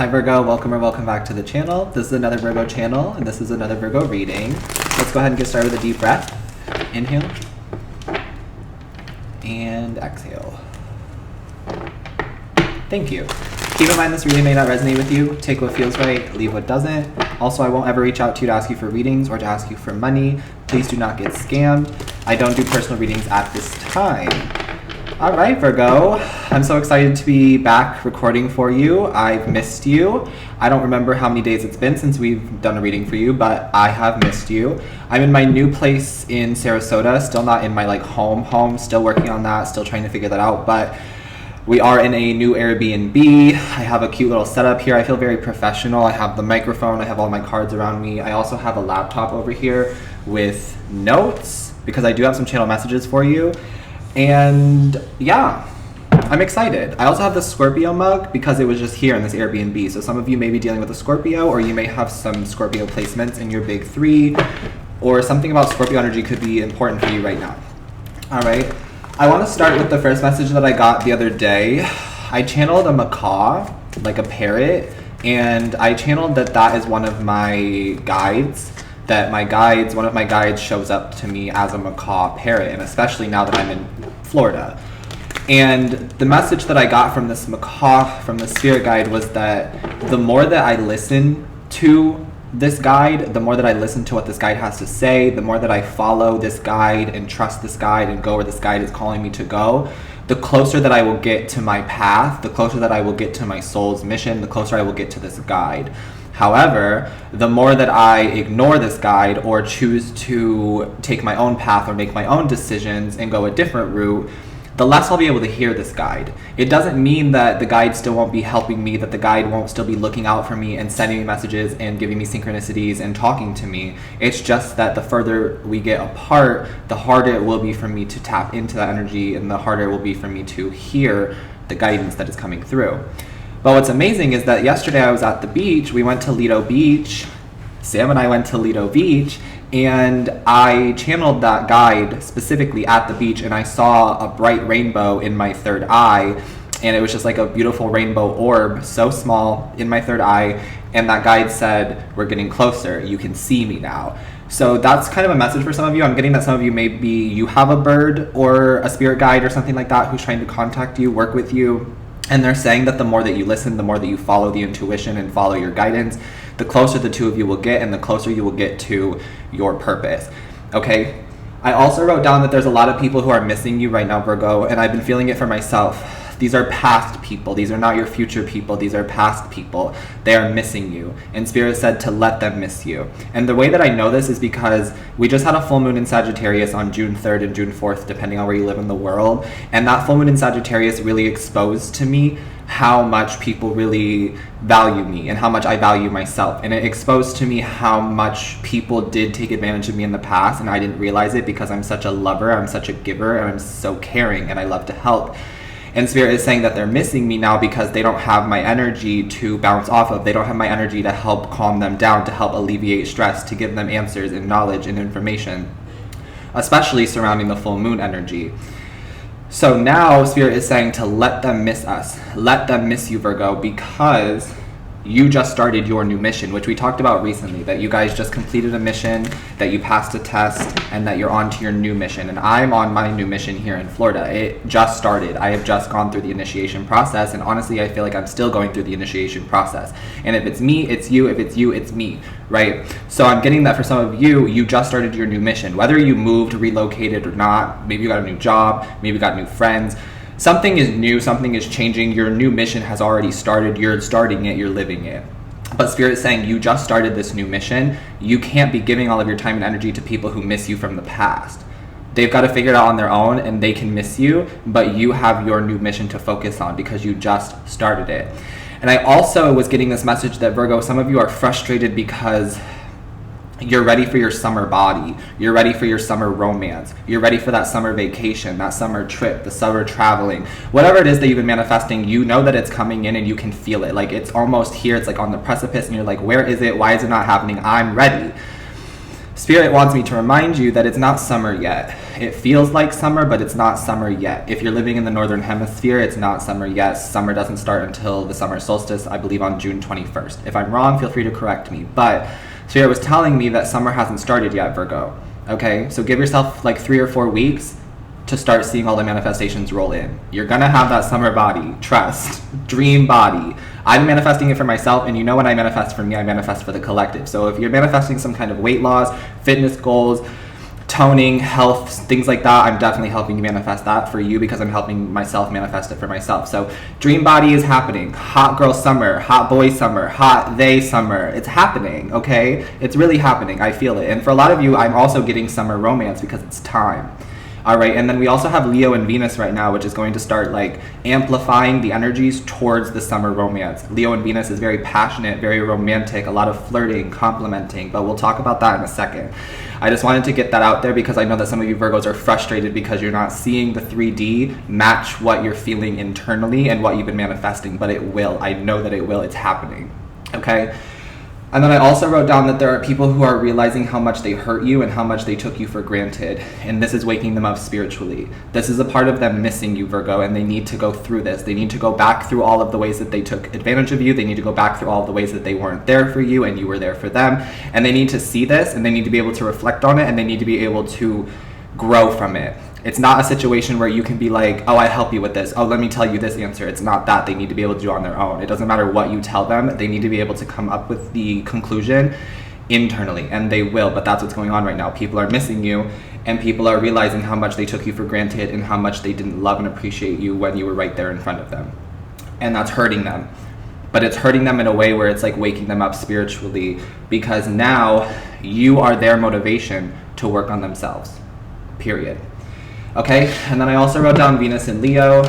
Hi Virgo, welcome or welcome back to the channel. This is another Virgo channel and this is another Virgo reading. Let's go ahead and get started with a deep breath. Inhale and exhale. Thank you. Keep in mind this reading may not resonate with you. Take what feels right, leave what doesn't. Also, I won't ever reach out to you to ask you for readings or to ask you for money. Please do not get scammed. I don't do personal readings at this time. All right, Virgo, I'm so excited to be back recording for you. I've missed you. I don't remember how many days it's been since we've done a reading for you, but I have missed you. I'm in my new place in Sarasota, still not in my home, still working on that, still trying to figure that out, but we are in a new Airbnb. I have a cute little setup here. I feel very professional. I have the microphone, I have all my cards around me. I also have a laptop over here with notes because I do have some channel messages for you. And yeah, I'm excited. I also have the Scorpio mug because it was just here in this Airbnb. So some of you may be dealing with a Scorpio, or you may have some Scorpio placements in your big three, or something about Scorpio energy could be important for you right now. All right. I want to start with the first message that I got the other day. I channeled a macaw, like a parrot, and I channeled that is one of my guides. One of my guides shows up to me as a macaw parrot, and especially now that I'm in Florida. And the message that I got from this macaw, from the spirit guide, was that the more that I listen to this guide, the more that I listen to what this guide has to say, the more that I follow this guide and trust this guide and go where this guide is calling me to go, the closer that I will get to my path, the closer that I will get to my soul's mission, the closer I will get to this guide. However, the more that I ignore this guide or choose to take my own path or make my own decisions and go a different route, the less I'll be able to hear this guide. It doesn't mean that the guide still won't be helping me, that the guide won't still be looking out for me and sending me messages and giving me synchronicities and talking to me. It's just that the further we get apart, the harder it will be for me to tap into that energy, and the harder it will be for me to hear the guidance that is coming through. But what's amazing is that yesterday I was at the beach. We went to Lido Beach. Sam and I went to Lido Beach, and I channeled that guide specifically at the beach, and I saw a bright rainbow in my third eye, and it was just like a beautiful rainbow orb, so small, in my third eye, and that guide said, "We're getting closer, you can see me now." So that's kind of a message for some of you. I'm getting that some of you you have a bird or a spirit guide or something like that who's trying to contact you, work with you. And they're saying that the more that you listen, the more that you follow the intuition and follow your guidance, the closer the two of you will get, and the closer you will get to your purpose. Okay? I also wrote down that there's a lot of people who are missing you right now, Virgo, and I've been feeling it for myself. These are past people. These are not your future people. These are past people. They are missing you. And Spirit said to let them miss you. And the way that I know this is because we just had a full moon in Sagittarius on June 3rd and June 4th, depending on where you live in the world. And that full moon in Sagittarius really exposed to me how much people really value me and how much I value myself. And it exposed to me how much people did take advantage of me in the past, and I didn't realize it because I'm such a lover, I'm such a giver, and I'm so caring, and I love to help. And Spirit is saying that they're missing me now because they don't have my energy to bounce off of. They don't have my energy to help calm them down, to help alleviate stress, to give them answers and knowledge and information, especially surrounding the full moon energy. So now Spirit is saying to let them miss us. Let them miss you, Virgo, because you just started your new mission, which we talked about recently, that you guys just completed a mission, that you passed a test, and that you're on to your new mission. And I'm on my new mission here in Florida. It just started. I have just gone through the initiation process, and honestly, I feel like I'm still going through the initiation process. And if it's me, it's you. If it's you, it's me, right? So I'm getting that for some of you, you just started your new mission. Whether you moved, relocated or not, maybe you got a new job, maybe you got new friends, something is new, something is changing. Your new mission has already started. You're starting it, you're living it. But Spirit is saying you just started this new mission. You can't be giving all of your time and energy to people who miss you from the past. They've got to figure it out on their own, and they can miss you, but you have your new mission to focus on because you just started it. And I also was getting this message that, Virgo, some of you are frustrated because you're ready for your summer body. You're ready for your summer romance. You're ready for that summer vacation, that summer trip, the summer traveling. Whatever it is that you've been manifesting, you know that it's coming in and you can feel it. Like it's almost here. It's like on the precipice and you're like, where is it? Why is it not happening? I'm ready. Spirit wants me to remind you that it's not summer yet. It feels like summer, but it's not summer yet. If you're living in the northern hemisphere, it's not summer yet. Summer doesn't start until the summer solstice, I believe on June 21st. If I'm wrong, feel free to correct me. But Spirit was telling me that summer hasn't started yet, Virgo. Okay, so give yourself like 3 or 4 weeks to start seeing all the manifestations roll in. You're gonna have that summer body, trust, dream body. I'm manifesting it for myself, and you know when I manifest for me, I manifest for the collective. So if you're manifesting some kind of weight loss, fitness goals, toning, health, things like that, I'm definitely helping you manifest that for you because I'm helping myself manifest it for myself. So dream body is happening. Hot girl summer, hot boy summer, hot they summer. It's happening, okay? It's really happening. I feel it. And for a lot of you, I'm also getting summer romance because it's time. All right, and then we also have Leo and Venus right now, which is going to start like amplifying the energies towards the summer romance. Leo and Venus is very passionate, very romantic, a lot of flirting, complimenting, but we'll talk about that in a second. I just wanted to get that out there because I know that some of you Virgos are frustrated because you're not seeing the 3D match what you're feeling internally and what you've been manifesting, but it will. I know that it will. It's happening, okay? And then I also wrote down that there are people who are realizing how much they hurt you and how much they took you for granted. And this is waking them up spiritually. This is a part of them missing you, Virgo, and they need to go through this. They need to go back through all of the ways that they took advantage of you. They need to go back through all of the ways that they weren't there for you and you were there for them. And they need to see this, and they need to be able to reflect on it, and they need to be able to grow from it. It's not a situation where you can be like, oh, I help you with this. Oh, let me tell you this answer. It's not that. They need to be able to do it on their own. It doesn't matter what you tell them. They need to be able to come up with the conclusion internally, and they will. But that's what's going on right now. People are missing you, and people are realizing how much they took you for granted and how much they didn't love and appreciate you when you were right there in front of them. And that's hurting them. But it's hurting them in a way where it's like waking them up spiritually, because now you are their motivation to work on themselves. Period. Okay, and then I also wrote down Venus and Leo.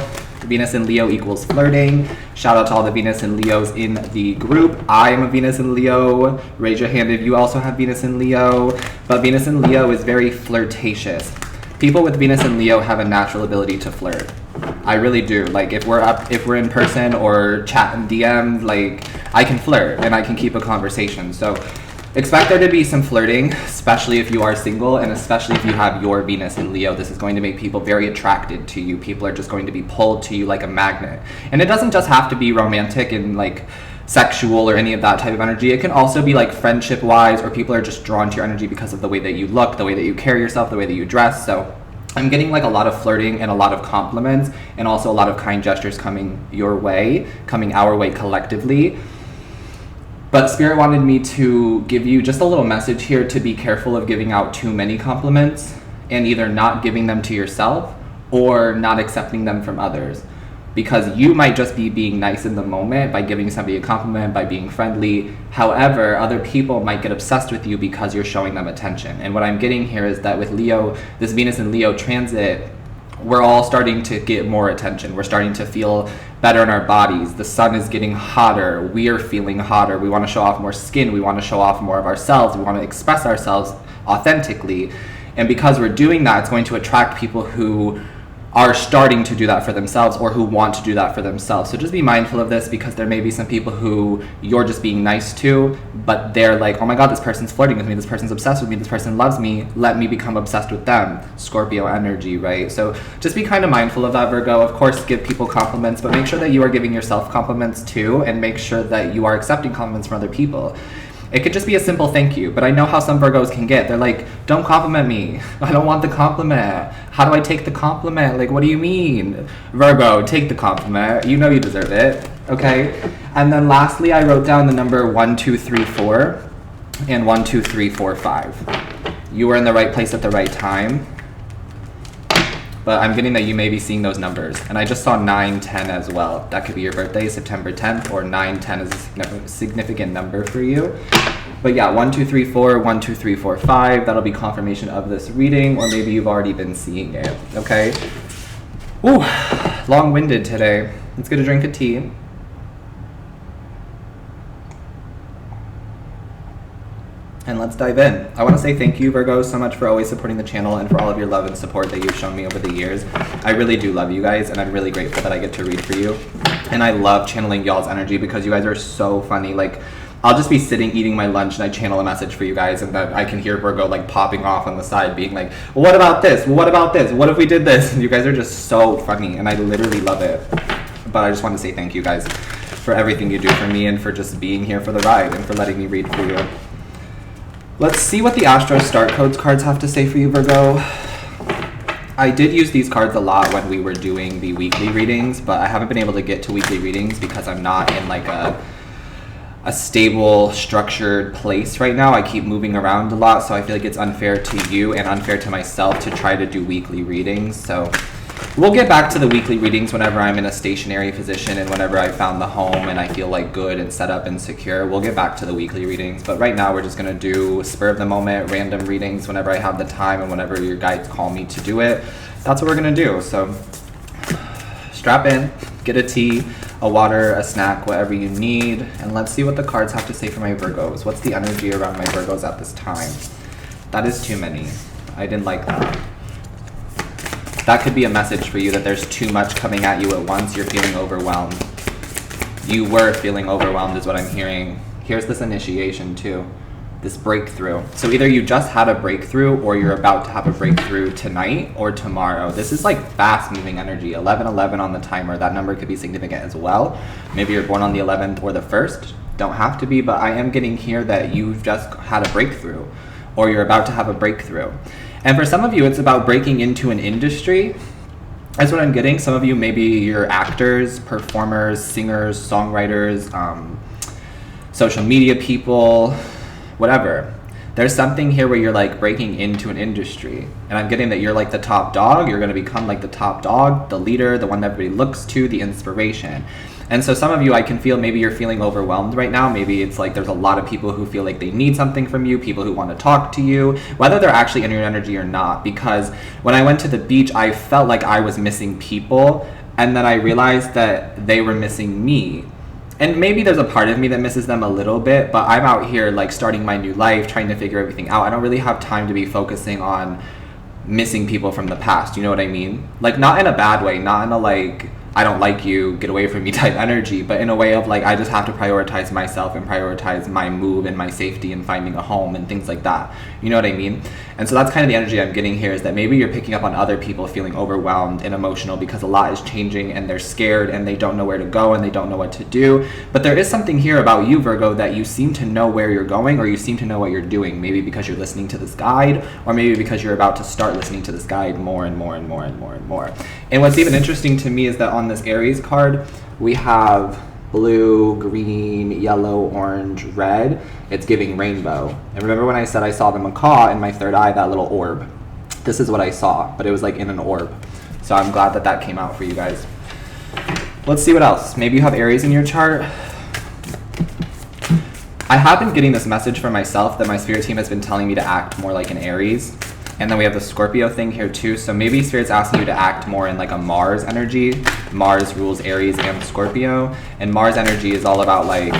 Venus and Leo equals flirting. Shout out to all the Venus and Leos in the group. I am a Venus and Leo. Raise your hand if you also have Venus and Leo. But Venus and Leo is very flirtatious. People with Venus and Leo have a natural ability to flirt. I really do. Like if we're in person or chat and DM, like I can flirt and I can keep a conversation. So expect there to be some flirting, especially if you are single and especially if you have your Venus in Leo. This is going to make people very attracted to you. People are just going to be pulled to you like a magnet. And it doesn't just have to be romantic and like sexual or any of that type of energy. It can also be like friendship wise, or people are just drawn to your energy because of the way that you look, the way that you carry yourself, the way that you dress. So I'm getting like a lot of flirting and a lot of compliments and also a lot of kind gestures coming your way, coming our way collectively. But Spirit wanted me to give you just a little message here to be careful of giving out too many compliments and either not giving them to yourself or not accepting them from others. Because you might just be being nice in the moment by giving somebody a compliment, by being friendly. However, other people might get obsessed with you because you're showing them attention. And what I'm getting here is that with Leo, this Venus and Leo transit, we're all starting to get more attention. We're starting to feel better in our bodies. The sun is getting hotter. We are feeling hotter. We want to show off more skin. We want to show off more of ourselves. We want to express ourselves authentically. And because we're doing that, it's going to attract people who are starting to do that for themselves or who want to do that for themselves. So just be mindful of this, because there may be some people who you're just being nice to, but they're like, oh my God, this person's flirting with me, this person's obsessed with me, this person loves me, let me become obsessed with them. Scorpio energy, right? So just be kind of mindful of that, Virgo. Of course, give people compliments, but make sure that you are giving yourself compliments too, and make sure that you are accepting compliments from other people. It could just be a simple thank you, but I know how some Virgos can get. They're like, don't compliment me. I don't want the compliment. How do I take the compliment? Like, what do you mean? Virgo, take the compliment. You know you deserve it, okay? And then lastly, I wrote down the number 1, 2, 3, 4 and 1, 2, 3, 4, 5. You were in the right place at the right time. But I'm getting that you may be seeing those numbers. And I just saw 9, 10 as well. That could be your birthday, September 10th, or 9, 10 is a significant number for you. But yeah, 1, 2, 3, 4, 1, 2, 3, 4, 5. That'll be confirmation of this reading, or maybe you've already been seeing it, okay? Ooh, long-winded today. Let's get a drink of tea. And let's dive in. I want to say thank you, Virgo, so much for always supporting the channel and for all of your love and support that you've shown me over the years. I really do love you guys, and I'm really grateful that I get to read for you. And I love channeling y'all's energy because you guys are so funny. Like, I'll just be sitting eating my lunch and I channel a message for you guys, and then I can hear Virgo like popping off on the side being like, well, what about this? Well, what about this? What if we did this? And you guys are just so funny and I literally love it. But I just want to say thank you guys for everything you do for me and for just being here for the ride and for letting me read for you. Let's see what the Astro Start Codes cards have to say for you, Virgo. I did use these cards a lot when we were doing the weekly readings, but I haven't been able to get to weekly readings because I'm not in like a stable, structured place right now. I keep moving around a lot, so I feel like it's unfair to you and unfair to myself to try to do weekly readings. So we'll get back to the weekly readings whenever I'm in a stationary position and whenever I found the home and I feel like good and set up and secure. We'll get back to the weekly readings, but right now we're just gonna do spur of the moment, random readings whenever I have the time and whenever your guides call me to do it. That's what we're gonna do. So strap in, get a tea, a water, a snack, whatever you need, and let's see what the cards have to say for my Virgos. What's the energy around my Virgos at this time? That is too many. I didn't like that. That could be a message for you that there's too much coming at you at once. You're feeling overwhelmed. You were feeling overwhelmed is what I'm hearing. Here's this initiation too, this breakthrough. So either you just had a breakthrough or you're about to have a breakthrough tonight or tomorrow. This is like fast moving energy. 1111 on the timer. That number could be significant as well. Maybe you're born on the 11th or the 1st. Don't have to be, but I am getting here that you've just had a breakthrough or you're about to have a breakthrough. And for some of you, it's about breaking into an industry. That's what I'm getting. Some of you, maybe you're actors, performers, singers, songwriters, social media people, whatever. There's something here where you're like breaking into an industry. And I'm getting that you're like the top dog. You're going to become like the top dog, the leader, the one that everybody looks to, the inspiration. And so some of you, I can feel maybe you're feeling overwhelmed right now. Maybe it's like there's a lot of people who feel like they need something from you, people who want to talk to you, whether they're actually in your energy or not. Because when I went to the beach, I felt like I was missing people. And then I realized that they were missing me. And maybe there's a part of me that misses them a little bit, but I'm out here like starting my new life, trying to figure everything out. I don't really have time to be focusing on missing people from the past. You know what I mean? Like not in a bad way, not in a like, I don't like you, get away from me type energy, but in a way of like, I just have to prioritize myself and prioritize my move and my safety and finding a home and things like that. You know what I mean? And so that's kind of the energy I'm getting here, is that maybe you're picking up on other people feeling overwhelmed and emotional because a lot is changing and they're scared and they don't know where to go and they don't know what to do. But there is something here about you, Virgo, that you seem to know where you're going, or you seem to know what you're doing. Maybe because you're listening to this guide, or maybe because you're about to start listening to this guide more and more and more and more and more. And what's even interesting to me is that on this Aries card, we have blue, green, yellow, orange, red. It's giving rainbow. And remember when I said I saw the macaw in my third eye, that little orb? This is what I saw, but it was like in an orb. So I'm glad that that came out for you guys. Let's see what else. Maybe you have Aries in your chart. I have been getting this message for myself that my spirit team has been telling me to act more like an Aries. And then we have the Scorpio thing here too. So maybe Spirit's asking you to act more in like a Mars energy. Mars rules Aries and Scorpio. And Mars energy is all about like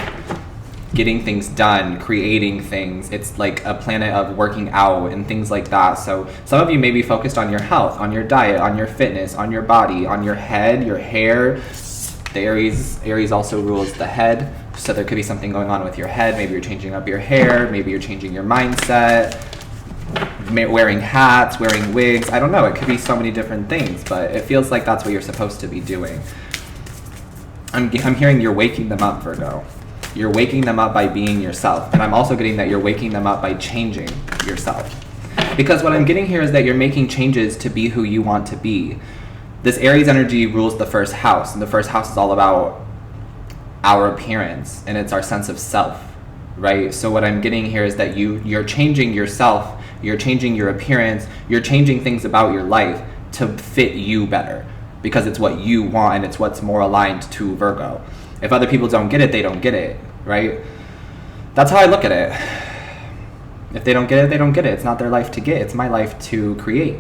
getting things done, creating things. It's like a planet of working out and things like that. So some of you may be focused on your health, on your diet, on your fitness, on your body, on your head, your hair. The Aries also rules the head. So there could be something going on with your head. Maybe you're changing up your hair. Maybe you're changing your mindset. Wearing hats, wearing wigs. I don't know. It could be so many different things, but it feels like that's what you're supposed to be doing. I'm hearing you're waking them up, Virgo. You're waking them up by being yourself. And I'm also getting that you're waking them up by changing yourself. Because what I'm getting here is that you're making changes to be who you want to be. This Aries energy rules the first house, and the first house is all about our appearance, and it's our sense of self, right? So what I'm getting here is that you're changing yourself. You're changing your appearance, you're changing things about your life to fit you better because it's what you want and it's what's more aligned to Virgo. If other people don't get it, they don't get it, right? That's how I look at it. If they don't get it, they don't get it. It's not their life to get, it's my life to create.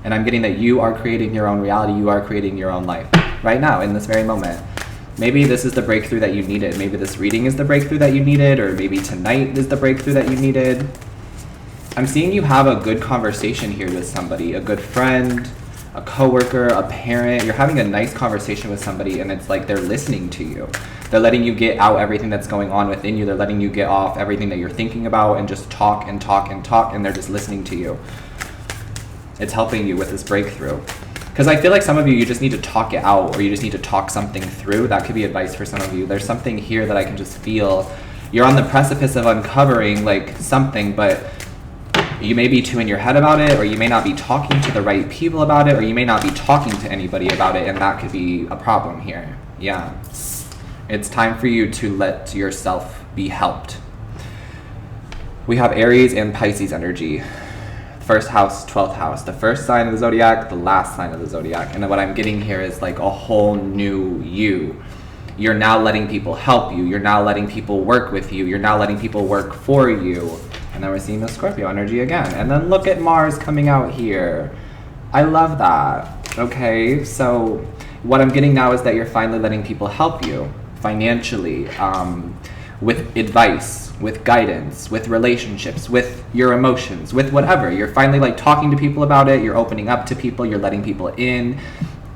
And I'm getting that you are creating your own reality, you are creating your own life right now in this very moment. Maybe this is the breakthrough that you needed. Maybe this reading is the breakthrough that you needed, or maybe tonight is the breakthrough that you needed. I'm seeing you have a good conversation here with somebody, a good friend, a coworker, a parent. You're having a nice conversation with somebody and it's like they're listening to you. They're letting you get out everything that's going on within you. They're letting you get off everything that you're thinking about and just talk and talk and talk, and they're just listening to you. It's helping you with this breakthrough. Because I feel like some of you just need to talk it out, or you just need to talk something through. That could be advice for some of you. There's something here that I can just feel. You're on the precipice of uncovering like something, but you may be too in your head about it, or you may not be talking to the right people about it, or you may not be talking to anybody about it, and that could be a problem here. Yeah. It's time for you to let yourself be helped. We have Aries and Pisces energy. First house, 12th house, the first sign of the zodiac, the last sign of the zodiac. And then what I'm getting here is like a whole new you. You're now letting people help you. You're now letting people work with you. You're now letting people work for you. And then we're seeing the Scorpio energy again. And then look at Mars coming out here. I love that. Okay, so what I'm getting now is that you're finally letting people help you financially, with advice, with guidance, with relationships, with your emotions, with whatever. You're finally like talking to people about it. You're opening up to people. You're letting people in,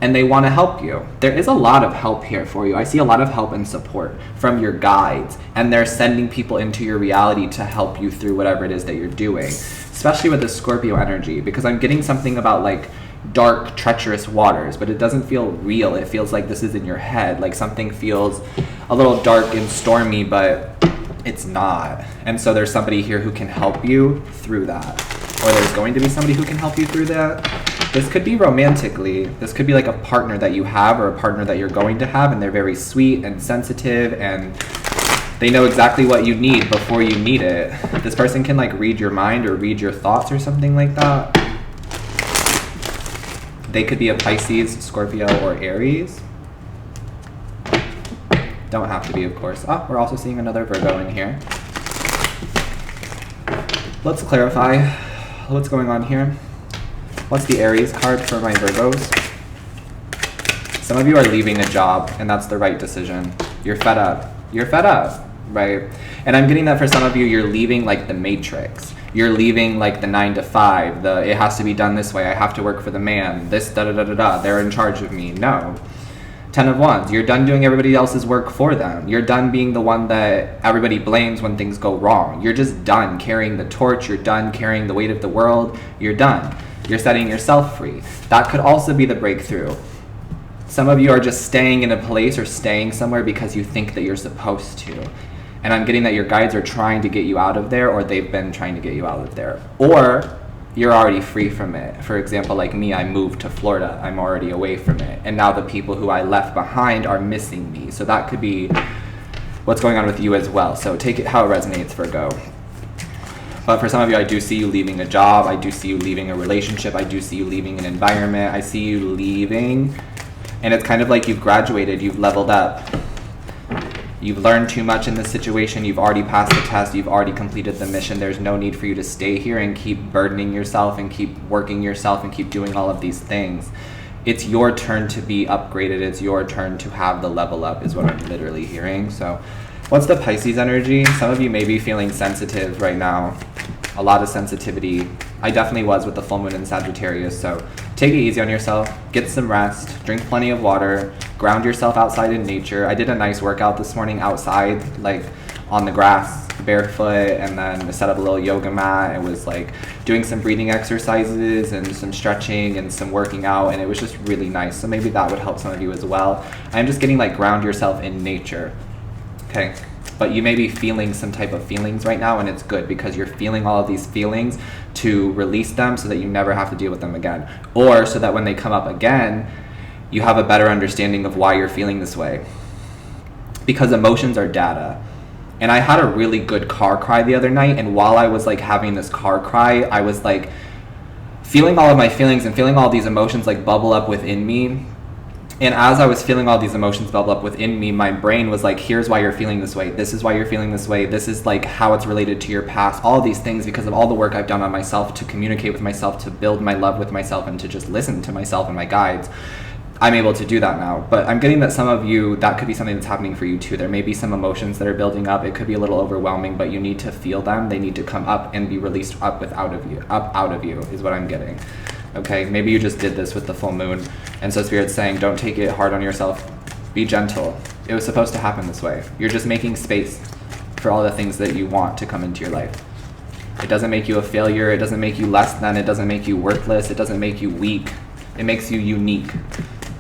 and they want to help you. There is a lot of help here for you. I see a lot of help and support from your guides, and they're sending people into your reality to help you through whatever it is that you're doing, especially with the Scorpio energy, because I'm getting something about like dark, treacherous waters, but it doesn't feel real. It feels like this is in your head, like something feels a little dark and stormy, but it's not. And so there's somebody here who can help you through that, or there's going to be somebody who can help you through that. This could be romantically. This could be like a partner that you have, or a partner that you're going to have, and they're very sweet and sensitive, and they know exactly what you need before you need it. This person can like read your mind or read your thoughts or something like that. They could be a Pisces, Scorpio, or Aries. Don't have to be, of course. Oh, we're also seeing another Virgo in here. Let's clarify what's going on here. What's the Aries card for my Virgos? Some of you are leaving a job, and that's the right decision. You're fed up. You're fed up, right? And I'm getting that for some of you, you're leaving like the Matrix. You're leaving like the 9 to 5, the it has to be done this way, I have to work for the man, this da-da-da-da-da, they're in charge of me. No. 10 of Wands, you're done doing everybody else's work for them. You're done being the one that everybody blames when things go wrong. You're just done carrying the torch. You're done carrying the weight of the world. You're done. You're setting yourself free. That could also be the breakthrough. Some of you are just staying in a place or staying somewhere because you think that you're supposed to. And I'm getting that your guides are trying to get you out of there, or they've been trying to get you out of there. Or you're already free from it. For example, like me, I moved to Florida. I'm already away from it. And now the people who I left behind are missing me. So that could be what's going on with you as well. So take it how it resonates, Virgo. But for some of you, I do see you leaving a job. I do see you leaving a relationship. I do see you leaving an environment. I see you leaving. And it's kind of like you've graduated. You've leveled up. You've learned too much in this situation. You've already passed the test. You've already completed the mission. There's no need for you to stay here and keep burdening yourself and keep working yourself and keep doing all of these things. It's your turn to be upgraded. It's your turn to have the level up is what I'm literally hearing. So what's the Pisces energy? Some of you may be feeling sensitive right now. A lot of sensitivity. I definitely was with the full moon in Sagittarius. So take it easy on yourself. Get some rest. Drink plenty of water. Ground yourself outside in nature. I did a nice workout this morning outside, like on the grass, barefoot, and then set up a little yoga mat. It was like doing some breathing exercises and some stretching and some working out, and it was just really nice. So maybe that would help some of you as well. I'm just getting like ground yourself in nature. Okay. But you may be feeling some type of feelings right now, and it's good because you're feeling all of these feelings to release them so that you never have to deal with them again. Or so that when they come up again, you have a better understanding of why you're feeling this way. Because emotions are data. And I had a really good car cry the other night, and while I was like having this car cry, I was like feeling all of my feelings and feeling all these emotions like bubble up within me. And as I was feeling all these emotions bubble up within me, my brain was like, here's why you're feeling this way. This is why you're feeling this way. This is like how it's related to your past. All of these things because of all the work I've done on myself to communicate with myself, to build my love with myself, and to just listen to myself and my guides. I'm able to do that now. But I'm getting that some of you, that could be something that's happening for you too. There may be some emotions that are building up. It could be a little overwhelming, but you need to feel them. They need to come up and be released up out of you is what I'm getting. Okay, maybe you just did this with the full moon. And so Spirit's saying, don't take it hard on yourself. Be gentle. It was supposed to happen this way. You're just making space for all the things that you want to come into your life. It doesn't make you a failure. It doesn't make you less than. It doesn't make you worthless. It doesn't make you weak. It makes you unique.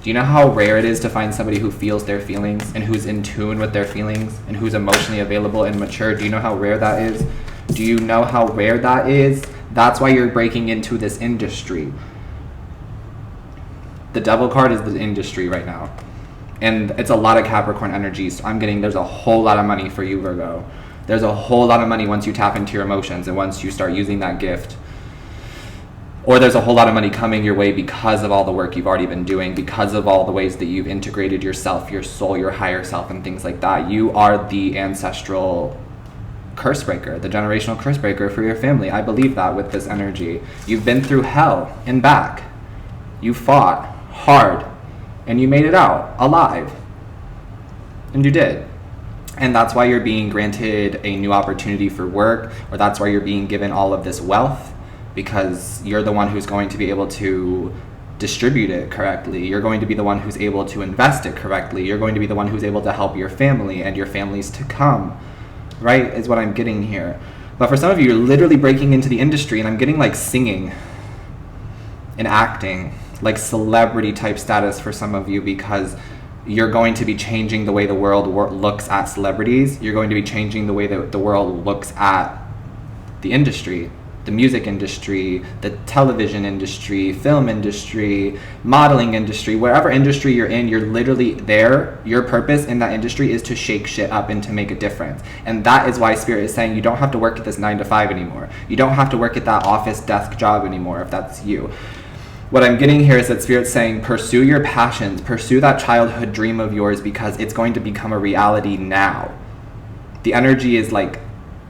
Do you know how rare it is to find somebody who feels their feelings and who's in tune with their feelings and who's emotionally available and mature? Do you know how rare that is? Do you know how rare that is? That's why you're breaking into this industry. The Devil card is the industry right now. And it's a lot of Capricorn energy. So I'm getting, there's a whole lot of money for you, Virgo. There's a whole lot of money once you tap into your emotions and once you start using that gift. Or there's a whole lot of money coming your way because of all the work you've already been doing, because of all the ways that you've integrated yourself, your soul, your higher self, and things like that. You are the ancestral curse breaker, the generational curse breaker for your family. I believe that with this energy. You've been through hell and back. You fought hard and you made it out alive. And you did. And that's why you're being granted a new opportunity for work, or that's why you're being given all of this wealth, because you're the one who's going to be able to distribute it correctly. You're going to be the one who's able to invest it correctly. You're going to be the one who's able to help your family and your families to come, right, is what I'm getting here. But for some of you, you're literally breaking into the industry, and I'm getting like singing and acting, like celebrity type status for some of you, because you're going to be changing the way the world looks at celebrities. You're going to be changing the way that the world looks at the industry, the music industry, the television industry, film industry, modeling industry, whatever industry you're in, you're literally there. Your purpose in that industry is to shake shit up and to make a difference. And that is why Spirit is saying you don't have to work at this 9 to 5 anymore. You don't have to work at that office desk job anymore if that's you. What I'm getting here is that Spirit's saying pursue your passions, pursue that childhood dream of yours, because it's going to become a reality now. The energy is like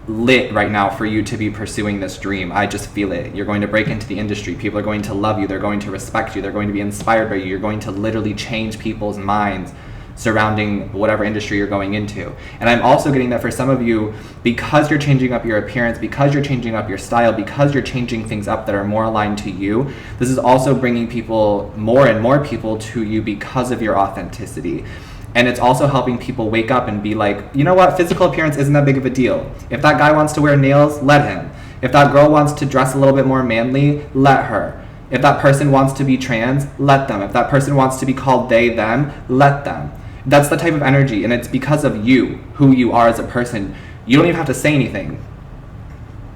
lit right now for you to be pursuing this dream. I just feel it. You're going to break into the industry. People are going to love you. They're going to respect you. They're going to be inspired by you. You're going to literally change people's minds surrounding whatever industry you're going into. And I'm also getting that for some of you, because you're changing up your appearance, because you're changing up your style, because you're changing things up that are more aligned to you, this is also bringing people, more and more people to you because of your authenticity. And it's also helping people wake up and be like, you know what, physical appearance isn't that big of a deal. If that guy wants to wear nails, let him. If that girl wants to dress a little bit more manly, let her. If that person wants to be trans, let them. If that person wants to be called they, them, let them. That's the type of energy, and it's because of you, who you are as a person. You don't even have to say anything.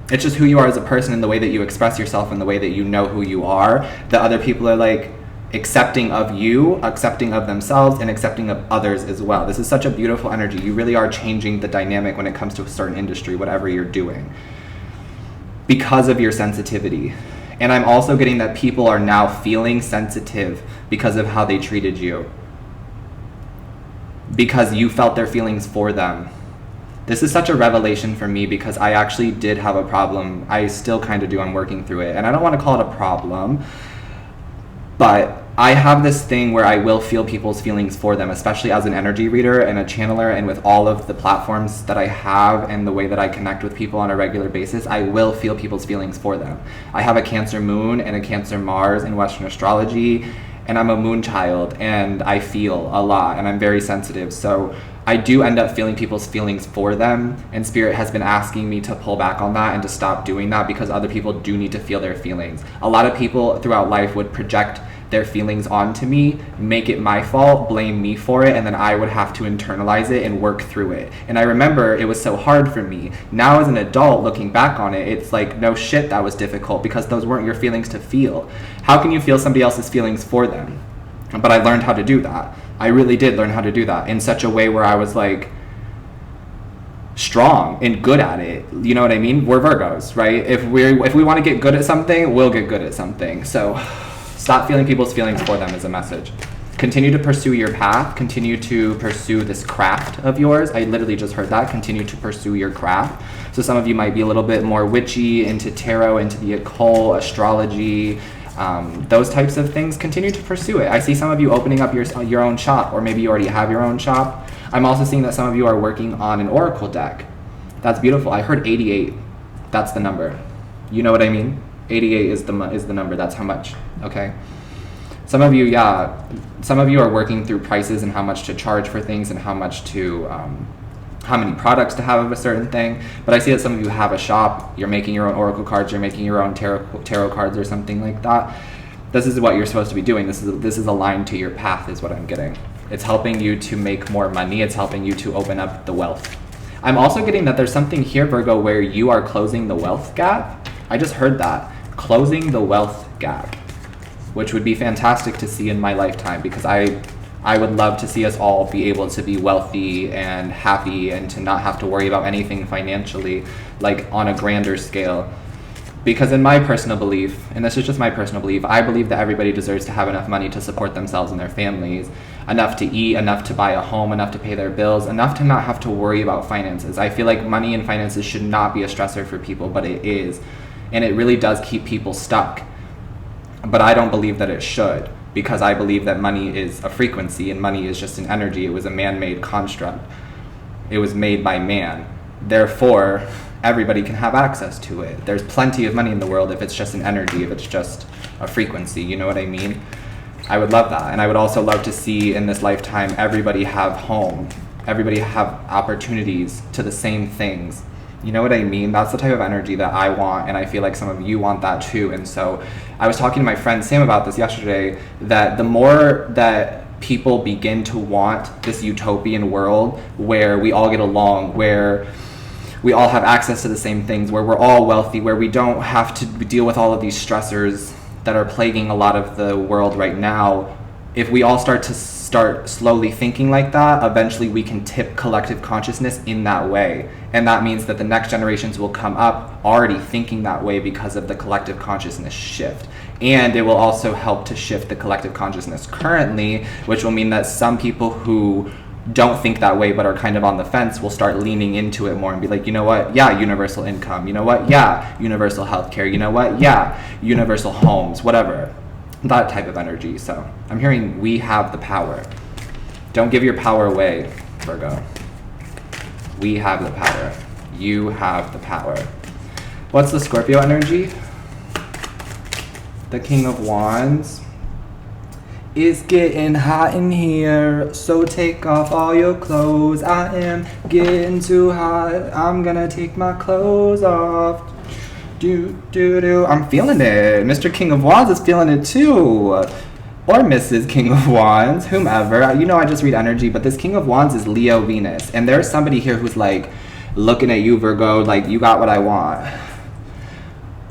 It's just who you are as a person and the way that you express yourself and the way that you know who you are, that other people are like accepting of you, accepting of themselves, and accepting of others as well. This is such a beautiful energy. You really are changing the dynamic when it comes to a certain industry, whatever you're doing, because of your sensitivity. And I'm also getting that people are now feeling sensitive because of how they treated you, because you felt their feelings for them. This is such a revelation for me, because I actually did have a problem. I still kind of do. I'm working through it. And I don't want to call it a problem, but I have this thing where I will feel people's feelings for them, especially as an energy reader and a channeler, and with all of the platforms that I have and the way that I connect with people on a regular basis, I will feel people's feelings for them. I have a Cancer moon and a Cancer Mars in Western astrology, and I'm a moon child, and I feel a lot, and I'm very sensitive. So I do end up feeling people's feelings for them, and Spirit has been asking me to pull back on that and to stop doing that, because other people do need to feel their feelings. A lot of people throughout life would project their feelings onto me, make it my fault, blame me for it, and then I would have to internalize it and work through it. And I remember it was so hard for me. Now as an adult, looking back on it, it's like, no shit, that was difficult, because those weren't your feelings to feel. How can you feel somebody else's feelings for them? But I learned how to do that. I really did learn how to do that in such a way where I was like strong and good at it. You know what I mean? We're Virgos, right? If we want to get good at something, we'll get good at something. So stop feeling people's feelings for them is a message. Continue to pursue your path. Continue to pursue this craft of yours. I literally just heard that. Continue to pursue your craft. So some of you might be a little bit more witchy, into tarot, into the occult, astrology, those types of things. Continue to pursue it. I see some of you opening up your own shop, or maybe you already have your own shop. I'm also seeing that some of you are working on an oracle deck. That's beautiful. I heard 88. That's the number. You know what I mean? 88 is the number. That's how much. Okay. Some of you, yeah, some of you are working through prices and how much to charge for things and how much to, how many products to have of a certain thing. But I see that some of you have a shop, you're making your own oracle cards, you're making your own tarot cards or something like that. This is what you're supposed to be doing. This is aligned to your path is what I'm getting. It's helping you to make more money. It's helping you to open up the wealth. I'm also getting that there's something here, Virgo, where you are closing the wealth gap. I just heard that. Closing the wealth gap, which would be fantastic to see in my lifetime, because I would love to see us all be able to be wealthy and happy and to not have to worry about anything financially, like on a grander scale. Because in my personal belief, and this is just my personal belief, I believe that everybody deserves to have enough money to support themselves and their families, enough to eat, enough to buy a home, enough to pay their bills, enough to not have to worry about finances. I feel like money and finances should not be a stressor for people, but it is. And it really does keep people stuck. But I don't believe that it should, because I believe that money is a frequency and money is just an energy. It was a man-made construct. It was made by man. Therefore, everybody can have access to it. There's plenty of money in the world if it's just an energy, if it's just a frequency, you know what I mean? I would love that. And I would also love to see in this lifetime everybody have home, everybody have opportunities to the same things. You know what I mean? That's the type of energy that I want, and I feel like some of you want that too. And so I was talking to my friend Sam about this yesterday, that the more that people begin to want this utopian world where we all get along, where we all have access to the same things, where we're all wealthy, where we don't have to deal with all of these stressors that are plaguing a lot of the world right now, if we all start slowly thinking like that, eventually we can tip collective consciousness in that way. And that means that the next generations will come up already thinking that way because of the collective consciousness shift. And it will also help to shift the collective consciousness currently, which will mean that some people who don't think that way but are kind of on the fence will start leaning into it more and be like, you know what, yeah, universal income, you know what, yeah, universal healthcare, you know what, yeah, universal homes, whatever. That type of energy. So I'm hearing we have the power. Don't give your power away, Virgo. We have the power. You have the power. What's the Scorpio energy? The King of Wands. It's getting hot in here, so take off all your clothes. I am getting too hot. I'm gonna take my clothes off. I'm feeling it. Mr. King of Wands is feeling it too. Or Mrs. King of Wands, whomever. You know I just read energy, but this King of Wands is Leo Venus. And there's somebody here who's like looking at you, Virgo, like you got what I want.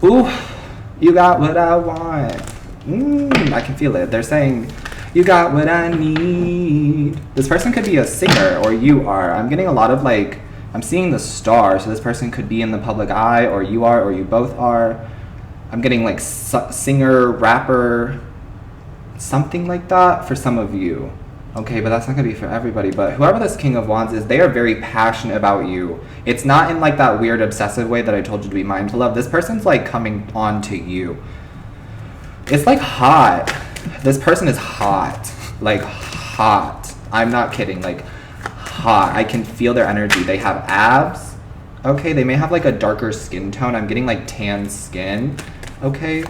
Ooh, you got what I want. I can feel it. They're saying, you got what I need. This person could be a singer, or you are. I'm getting a lot of like, I'm seeing the star, so this person could be in the public eye, or you are, or you both are. I'm getting like singer, rapper, something like that for some of you. Okay, but that's not gonna be for everybody. But whoever this King of Wands is, they are very passionate about you. It's not in like that weird obsessive way that I told you to be mindful of. This person's like coming on to you. It's like hot. This person is hot. Like hot. I'm not kidding. Like hot. I can feel their energy. They have abs. Okay, they may have like a darker skin tone. I'm getting like tan skin. Okay.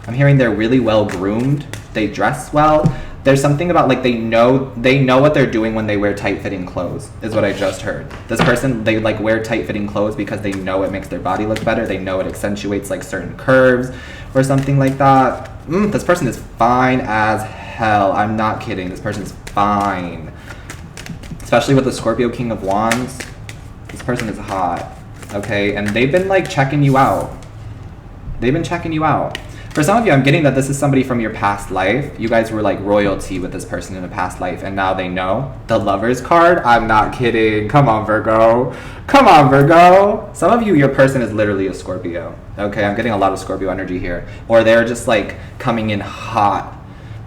I'm hearing they're really well groomed. They dress well. There's something about like they know what they're doing when they wear tight-fitting clothes, is what I just heard. This person, they like wear tight-fitting clothes because they know it makes their body look better. They know it accentuates like certain curves or something like that. This person is fine as hell. I'm not kidding. This person's fine. Especially with the Scorpio King of Wands. This person is hot. Okay, and they've been like checking you out. They've been checking you out. For some of you, I'm getting that this is somebody from your past life. You guys were like royalty with this person in a past life, and now they know. The Lovers card? I'm not kidding. Come on, Virgo. Come on, Virgo. Some of you, your person is literally a Scorpio. Okay, I'm getting a lot of Scorpio energy here. Or they're just like coming in hot.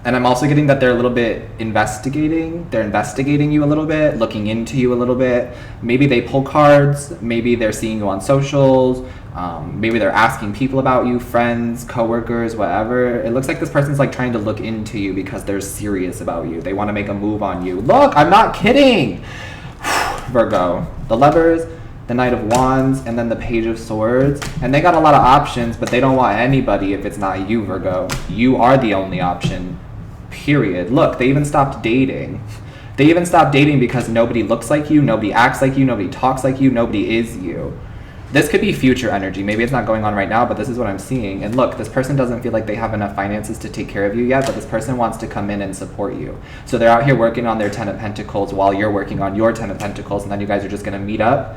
And I'm also getting that they're a little bit investigating. They're investigating you a little bit, looking into you a little bit. Maybe they pull cards. Maybe they're seeing you on socials. Maybe they're asking people about you, friends, coworkers, whatever. It looks like this person's like trying to look into you because they're serious about you. They want to make a move on you. Look, I'm not kidding. Virgo, the Lovers, the Knight of Wands, and then the Page of Swords. And they got a lot of options, but they don't want anybody if it's not you, Virgo. You are the only option. Period. Look, they even stopped dating. They even stopped dating because nobody looks like you, nobody acts like you, nobody talks like you, nobody is you. This could be future energy. Maybe it's not going on right now, but this is what I'm seeing. And look, this person doesn't feel like they have enough finances to take care of you yet, but this person wants to come in and support you. So they're out here working on their 10 of Pentacles while you're working on your 10 of Pentacles, and then you guys are just going to meet up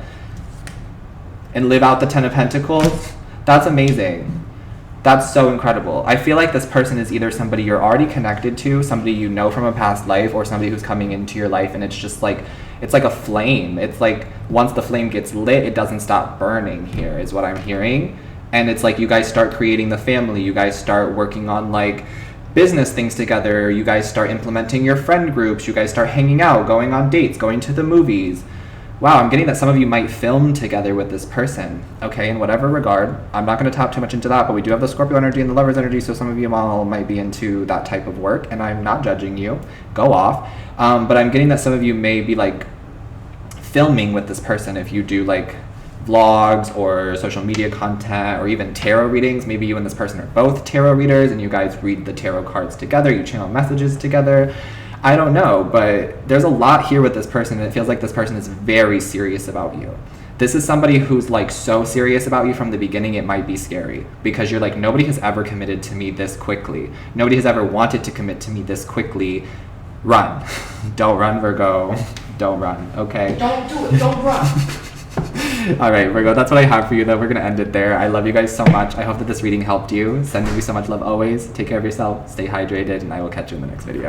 and live out the 10 of Pentacles. That's amazing. That's so incredible. I feel like this person is either somebody you're already connected to, somebody you know from a past life, or somebody who's coming into your life, and it's just like, it's like a flame. It's like once the flame gets lit, it doesn't stop burning here, is what I'm hearing. And it's like you guys start creating the family, you guys start working on like business things together, you guys start implementing your friend groups, you guys start hanging out, going on dates, going to the movies. Wow, I'm getting that some of you might film together with this person, okay, in whatever regard. I'm not going to tap too much into that, but we do have the Scorpio energy and the Lover's energy, so some of you all might be into that type of work, and I'm not judging you. Go off. But I'm getting that some of you may be, like, filming with this person if you do, like, vlogs or social media content or even tarot readings. Maybe you and this person are both tarot readers, and you guys read the tarot cards together, you channel messages together. I don't know, but there's a lot here with this person, and it feels like this person is very serious about you. This is somebody who's like so serious about you from the beginning, it might be scary, because you're like, nobody has ever committed to me this quickly. Nobody has ever wanted to commit to me this quickly. Run. Don't run, Virgo. Don't run, okay? Don't do it, don't run. All right, Virgo, that's what I have for you, though. We're going to end it there. I love you guys so much. I hope that this reading helped you. Sending you so much love always. Take care of yourself, stay hydrated, and I will catch you in the next video.